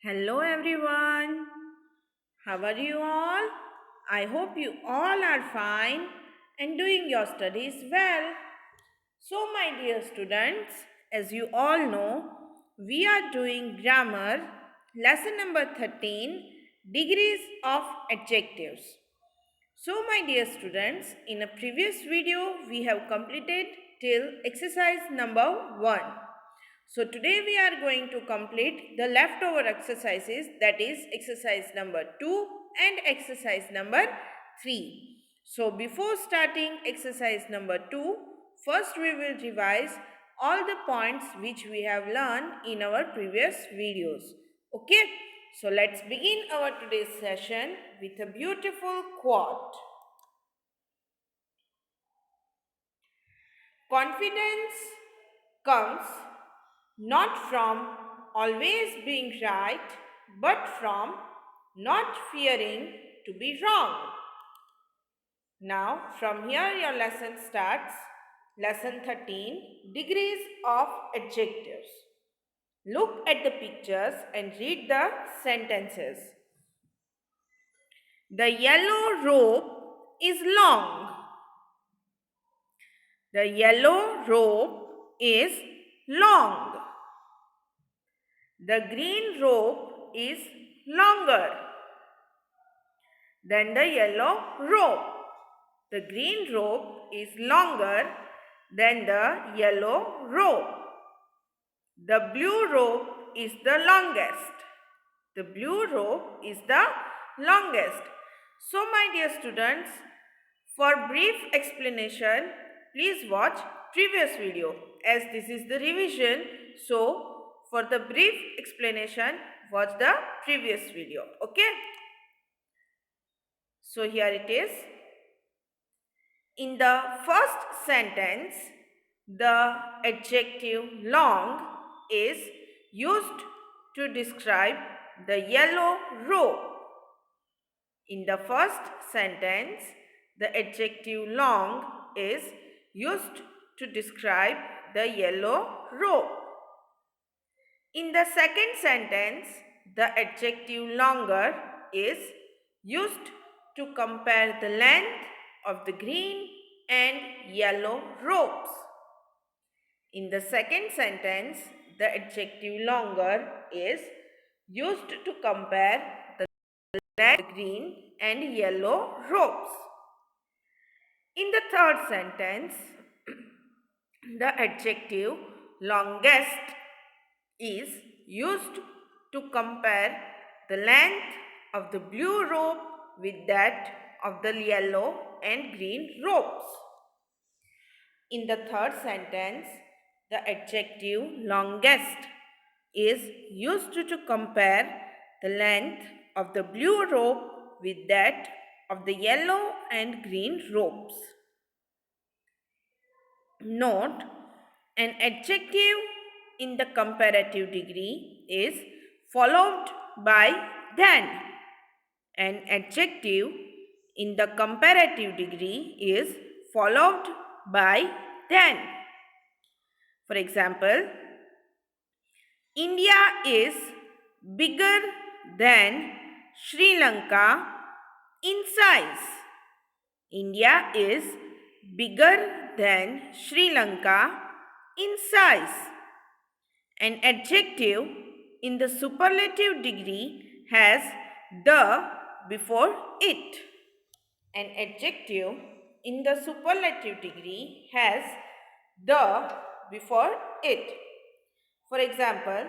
Hello everyone. How are you all? I hope you all are fine and doing your studies well. So, my dear students, as you all know, we are doing grammar lesson number 13, degrees of adjectives. So, my dear students, in a previous video we have completed till exercise number 1. So today we are going to complete the leftover exercises, that is exercise number 2 and exercise number 3. So before starting exercise number 2, first we will revise all the points which we have learned in our previous videos. Okay, so let's begin our today's session with a beautiful quote. Confidence comes not from always being right, but from not fearing to be wrong. Now, from here, your lesson starts. Lesson 13, degrees of adjectives. Look at the pictures and read the sentences. The yellow rope is long. The yellow rope is long. The green rope is longer than the yellow rope. The green rope is longer than the yellow rope. The blue rope is the longest. The blue rope is the longest. So, my dear students, for brief explanation, please watch previous video as this is the revision. So, for the brief explanation, watch the previous video. Okay. So, here it is. In the first sentence, the adjective long is used to describe the yellow rope. In the first sentence, the adjective long is used to describe the yellow rope. In the second sentence, the adjective longer is used to compare the length of the green and yellow ropes. In the second sentence, the adjective longer is used to compare the length of the green and yellow ropes. In the third sentence, the adjective longest is used to compare the length of the blue rope with that of the yellow and green ropes. In the third sentence, the adjective longest is used to compare the length of the blue rope with that of the yellow and green ropes. Note, an adjective in the comparative degree is followed by than. An adjective in the comparative degree is followed by than. For example, India is bigger than Sri Lanka in size. India is bigger than Sri Lanka in size. An adjective in the superlative degree has the before it. An adjective in the superlative degree has the before it. For example,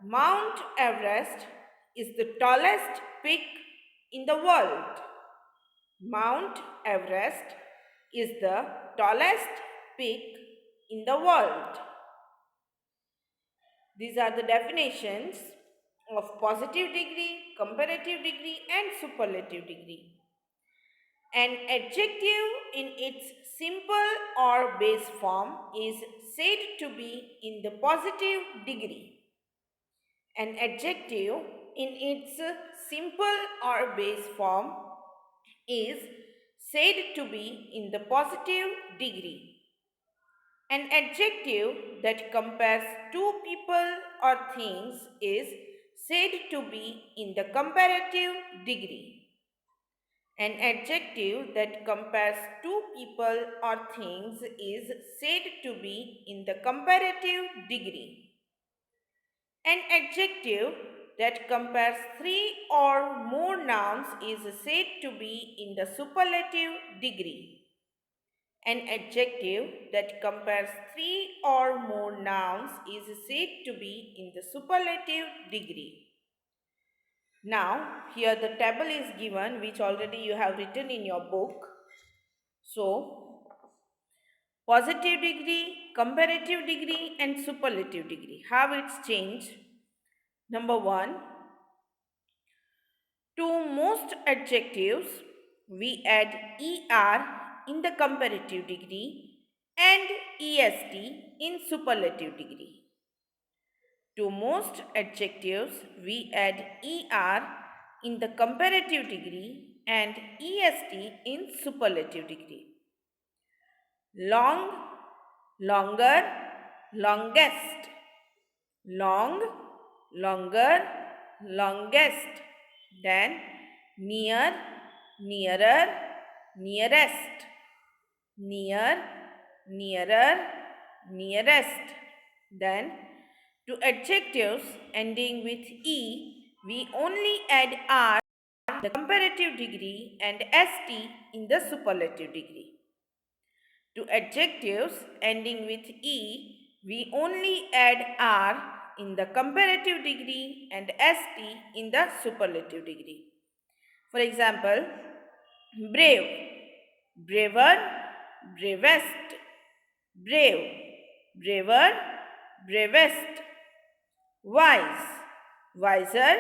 Mount Everest is the tallest peak in the world. Mount Everest is the tallest peak in the world. These are the definitions of positive degree, comparative degree, and superlative degree. An adjective in its simple or base form is said to be in the positive degree. An adjective in its simple or base form is said to be in the positive degree. An adjective that compares two people or things is said to be in the comparative degree. An adjective that compares two people or things is said to be in the comparative degree. An adjective that compares three or more nouns is said to be in the superlative degree. An adjective that compares three or more nouns is said to be in the superlative degree. Now, here the table is given which already you have written in your book. So, positive degree, comparative degree and superlative degree. How it's changed? Number 1, to most adjectives we add er in the comparative degree and est in superlative degree. To most adjectives we add er in the comparative degree and est in superlative degree. Long, longer, longest. Long, longer, longest. Then near, nearer, nearest. Near, nearer, nearest. Then to adjectives ending with e, we only add r in the comparative degree and st in the superlative degree. To adjectives ending with e, we only add r in the comparative degree and st in the superlative degree. For example, brave, braver, bravest. Brave, braver, bravest. Wise, wiser,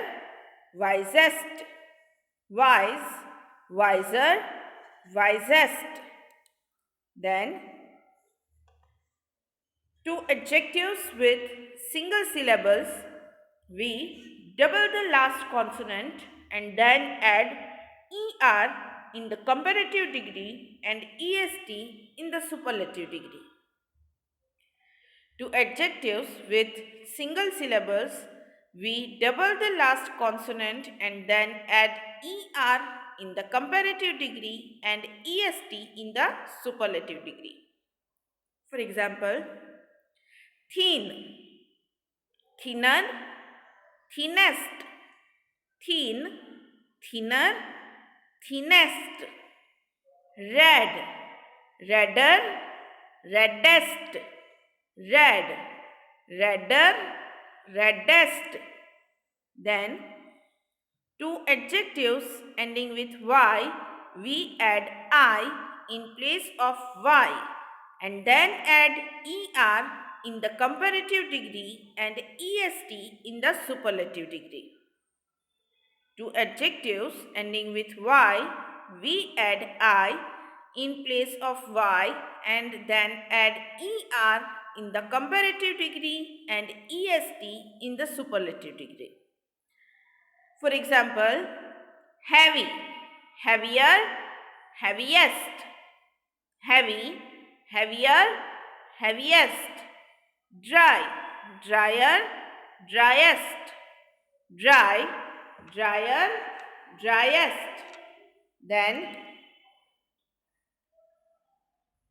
wisest. Wise, wiser, wisest. Then, to adjectives with single syllables, we double the last consonant and then add er in the comparative degree and est in the superlative degree. To adjectives with single syllables, we double the last consonant and then add er in the comparative degree and est in the superlative degree. For example, thin, thinner, thinnest. Thin, thinner, thinnest. Red, redder, reddest. Red, redder, reddest. Then, to adjectives ending with y, we add I in place of y and then add er in the comparative degree and est in the superlative degree. To adjectives ending with y, we add I in place of y and then add er in the comparative degree and est in the superlative degree. For example, heavy, heavier, heaviest. Heavy, heavier, heaviest. Dry, drier, driest. Dry, drier, driest. Then,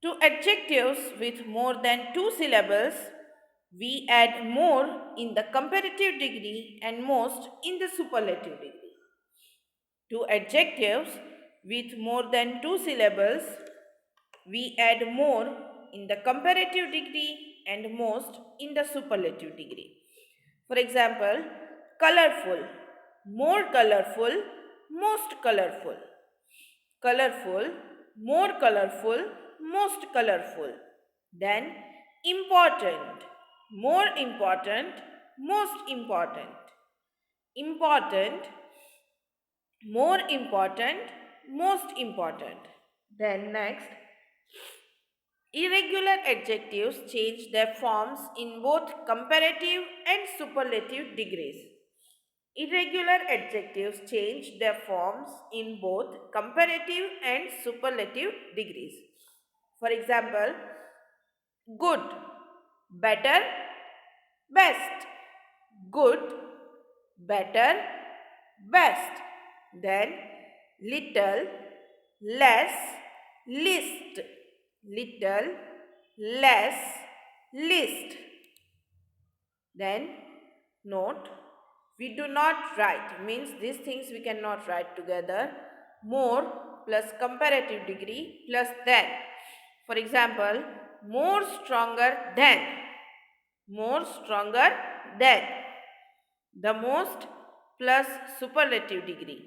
to adjectives with more than two syllables, we add more in the comparative degree and most in the superlative degree. To adjectives with more than two syllables, we add more in the comparative degree and most in the superlative degree. For example, colorful, more colorful, most colorful. Colorful, more colorful, most colorful. Then important, more important, most important. Important, more important, most important. Then next, irregular adjectives change their forms in both comparative and superlative degrees. Irregular adjectives change their forms in both comparative and superlative degrees. For example, good, better, best. Good, better, best. Then little, less, least. Little, less, least. Then note, we do not write, means these things we cannot write together. More plus comparative degree plus than. For example, more stronger than. More stronger than. The most plus superlative degree.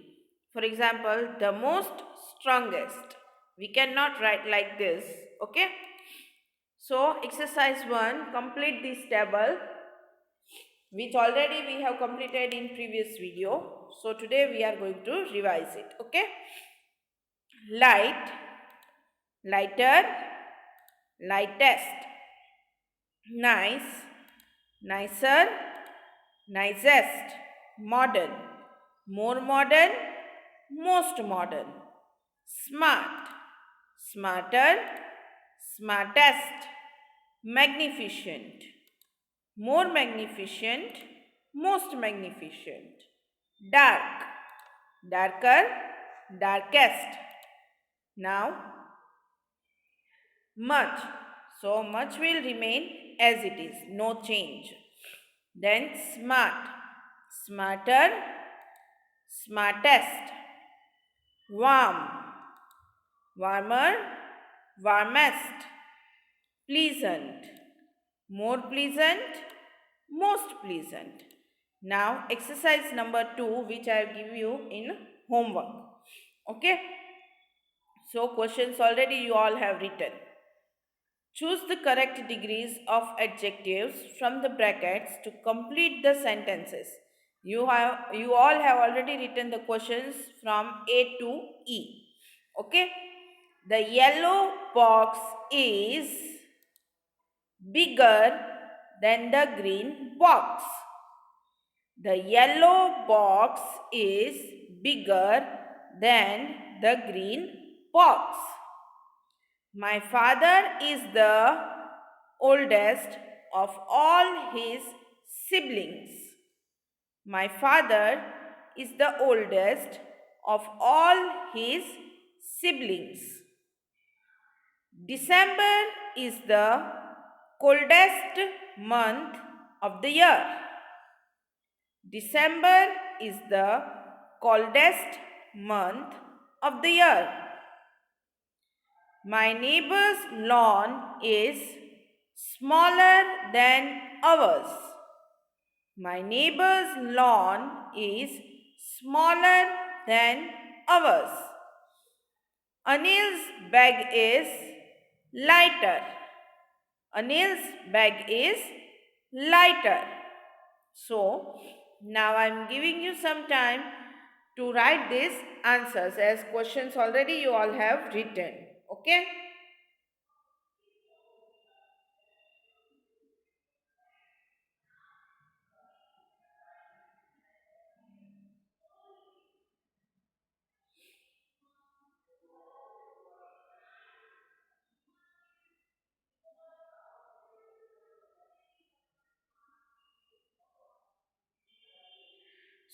For example, the most strongest. We cannot write like this. Okay. So exercise 1, complete this table, which already we have completed in previous video. So today we are going to revise it. Okay. Light, lighter, lightest. Nice, nicer, nicest. Modern, more modern, most modern. Smart, smarter, smartest. Magnificent, more magnificent, most magnificent. Dark, darker, darkest. Now, much. So, much will remain as it is, no change. Then, smart, smarter, smartest. Warm, warmer, warmest. Pleasant, more pleasant, most pleasant. Now, exercise number 2, which I will give you in homework. Okay. So, questions already you all have written. Choose the correct degrees of adjectives from the brackets to complete the sentences. You all have already written the questions from A to E. Okay. The yellow box is bigger than the green box. The yellow box is bigger than the green box. My father is the oldest of all his siblings. My father is the oldest of all his siblings. December is the coldest month of the year. December is the coldest month of the year. My neighbor's lawn is smaller than ours. My neighbor's lawn is smaller than ours. Anil's bag is lighter. Anil's bag is lighter. So, now I am giving you some time to write these answers, as questions already you all have written. Okay.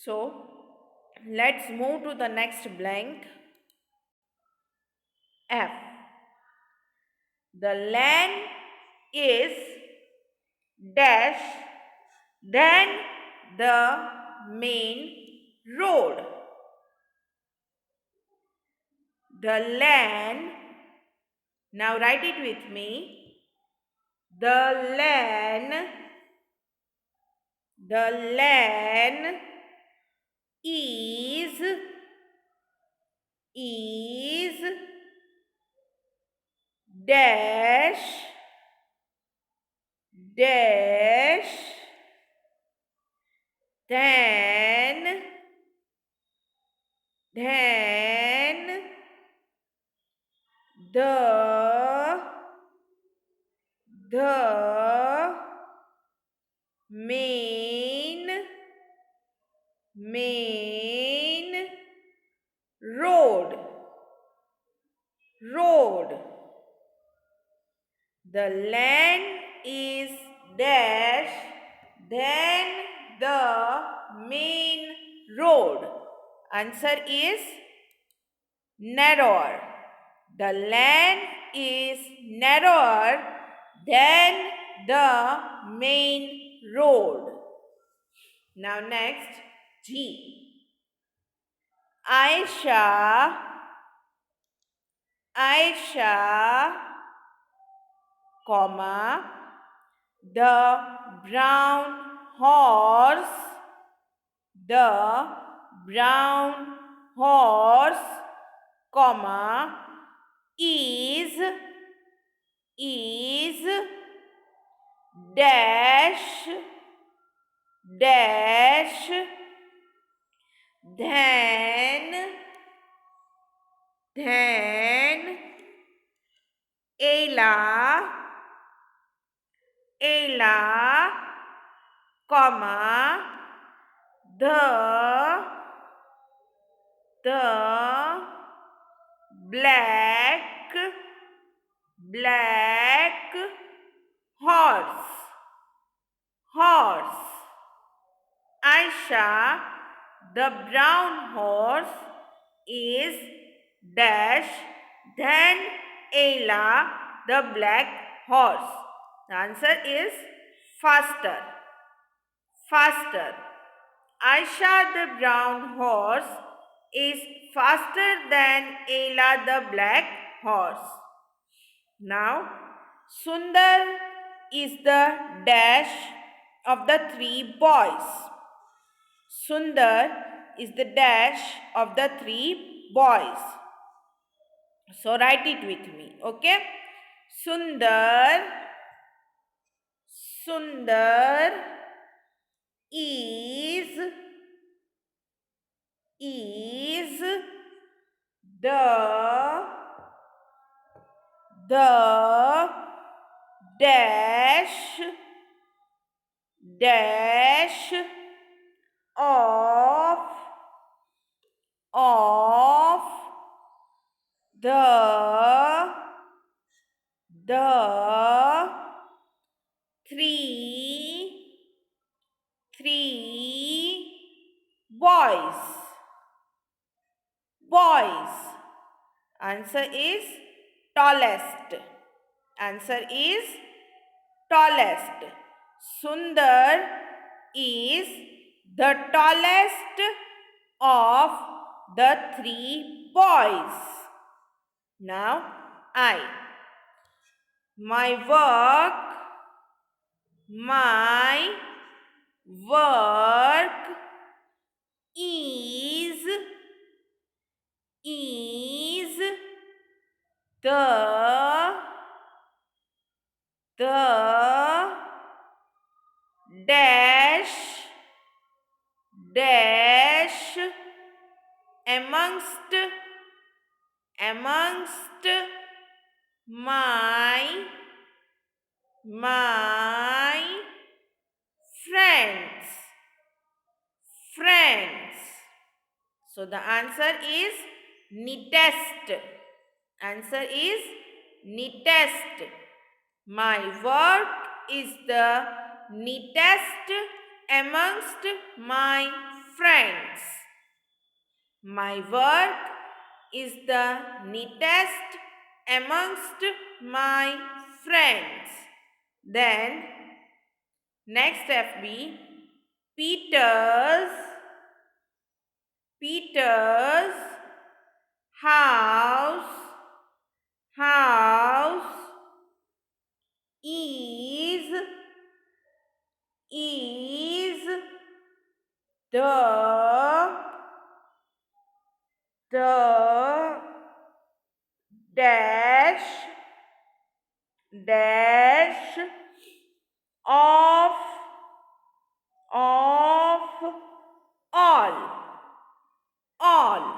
So, let's move to the next blank. F. The land is dash than the main road. The land, now write it with me. The land is dash than the main road. The land is dash than the main road? Answer is narrower. The land is narrower than the main road. Now next, G. Aisha, comma, the brown horse, comma, is dash then Ella, comma, the black horse. Aisha, the brown horse, is dash then Ella, the black horse. The answer is faster. Aisha, the brown horse, is faster than Ella, the black horse. Now, Sundar is the dash of the three boys. Sundar is the dash of the three boys. So write it with me, okay? Sundar is the dash of the three boys. Answer is tallest. Sundar is the tallest of the three boys. Now, my work is the dash amongst my friends. So the answer is neatest. My work is the neatest amongst my friends. My work is the neatest amongst my friends. Then next FB, Peter's house is the dash of all.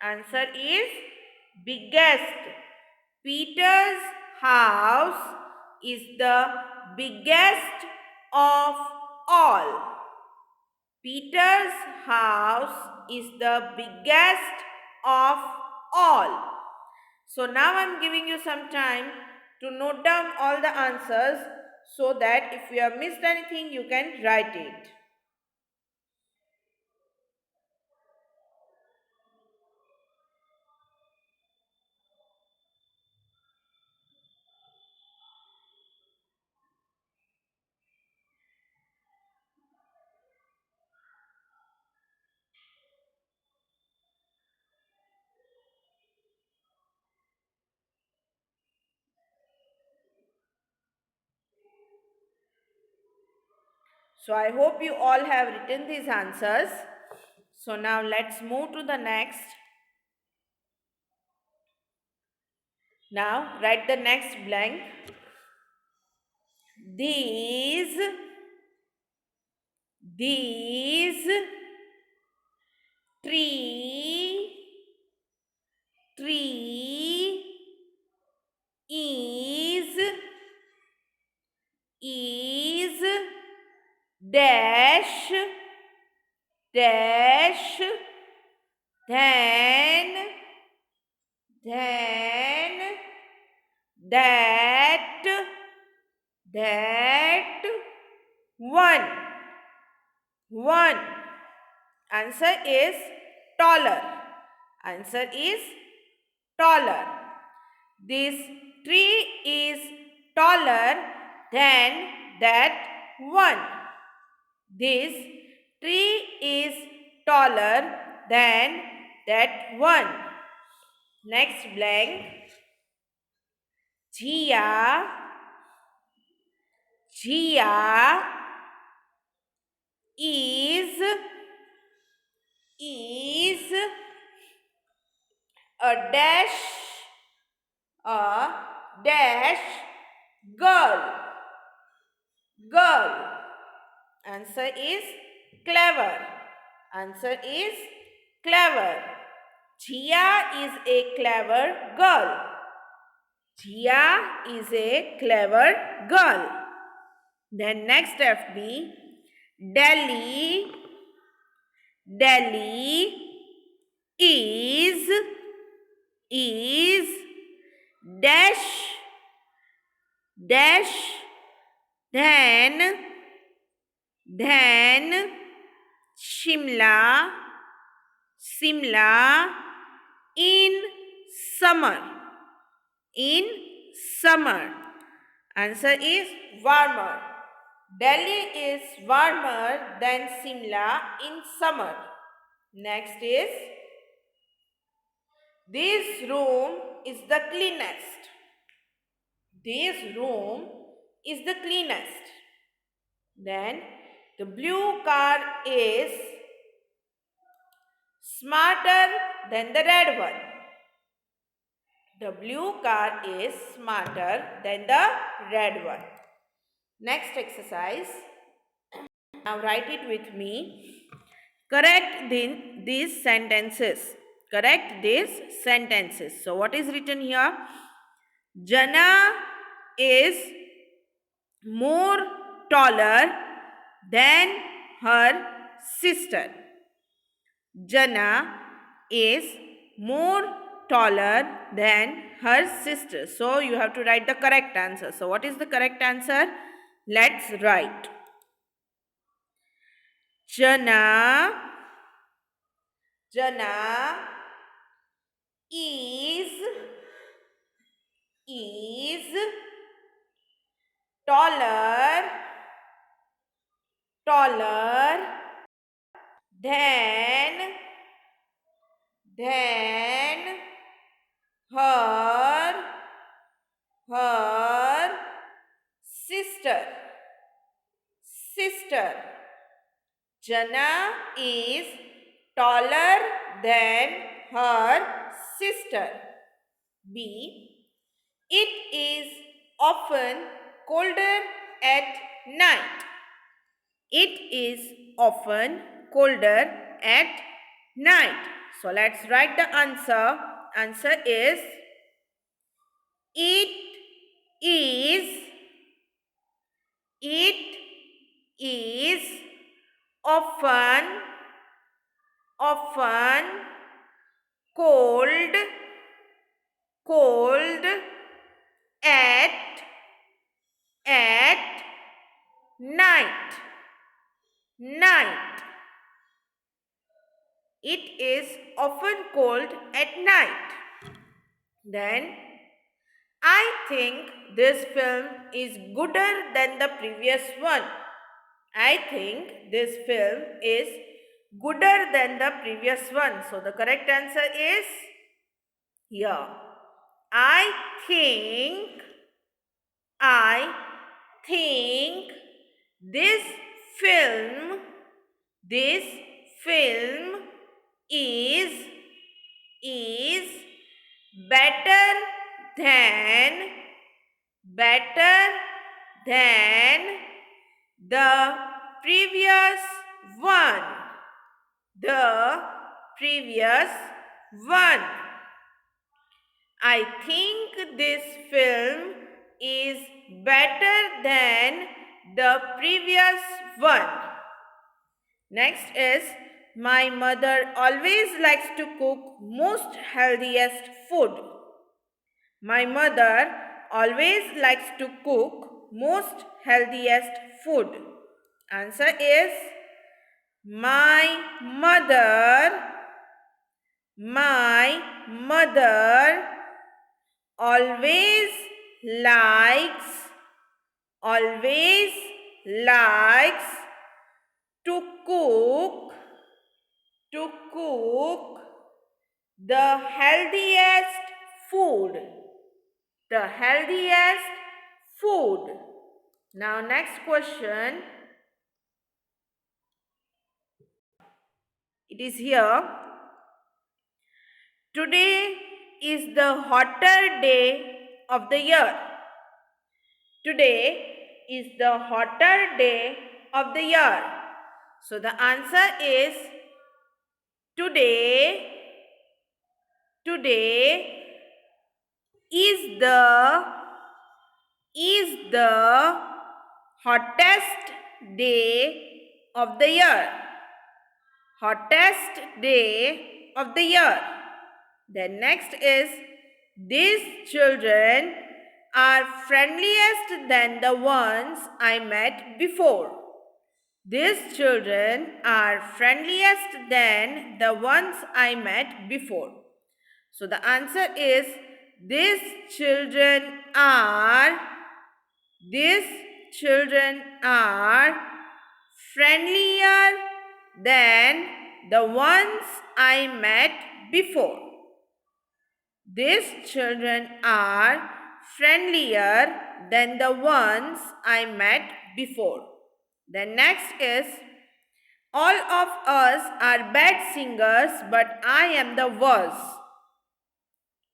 Answer is biggest. Peter's house is the biggest of all. Peter's house is the biggest of all. So now I am giving you some time to note down all the answers so that if you have missed anything, you can write it. So I hope you all have written these answers. So now let's move to the next. Now write the next blank. These tree is dash dash then that one answer is taller. Answer is taller. This tree is taller than that one. This tree is taller than that one. Next blank. Jia is a dash girl. Answer is clever. Answer is clever. Jia is a clever girl. Jia is a clever girl. Then next FB. Delhi is dash then Shimla in summer. Answer is warmer. Delhi is warmer than Shimla in summer. Next is, this room is the cleanest. This room is the cleanest. Then the blue car is smarter than the red one. The blue car is smarter than the red one. Next exercise. Now write it with me. Correct these sentences. Correct these sentences. So what is written here? Jana is more taller than her sister. Jana is more taller than her sister. So you have to write the correct answer. So what is the correct answer? Let's write. Jana is taller than her sister. Jana is taller than her sister. B. It is often colder at night. It is often colder at night. So let's write the answer. Answer is, it is often cold at night. It is often cold at night. Then, I think this film is gooder than the previous one. I think this film is gooder than the previous one. So, the correct answer is here. I think this film this film is better than the previous one. The previous one. I think this film is better than the previous one. Next is, my mother always likes to cook most healthiest food. My mother always likes to cook most healthiest food. Answer is, my mother always likes to cook the healthiest food. Now next question. It is here. Today is the hotter day of the year. Today is the hotter day of the year. So the answer is today is the hottest day of the year. Hottest day of the year. Then next is, these children are friendliest than the ones I met before. These children are friendliest than the ones I met before. So the answer is, these children are friendlier than the ones I met before. These children are friendlier than the ones I met before. Then next is, all of us are bad singers, but I am the worst.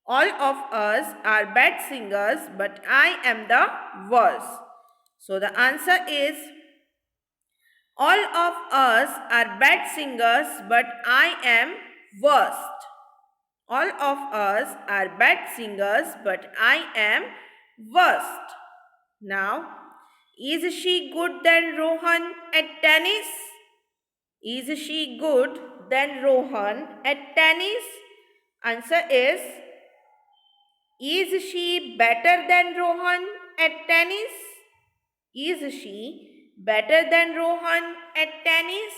All of us are bad singers, but I am the worst. So the answer is, all of us are bad singers, but I am worst. All of us are bad singers, but I am worst. Now, is she good than Rohan at tennis? Is she good than Rohan at tennis? Answer is she better than Rohan at tennis? Is she better than Rohan at tennis?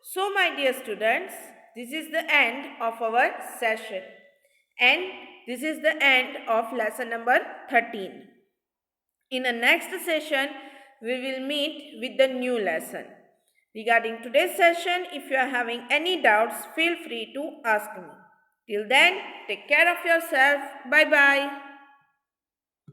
So, my dear students, this is the end of our session, and this is the end of lesson number 13. In the next session, we will meet with the new lesson. Regarding today's session, if you are having any doubts, feel free to ask me. Till then, take care of yourself. Bye-bye.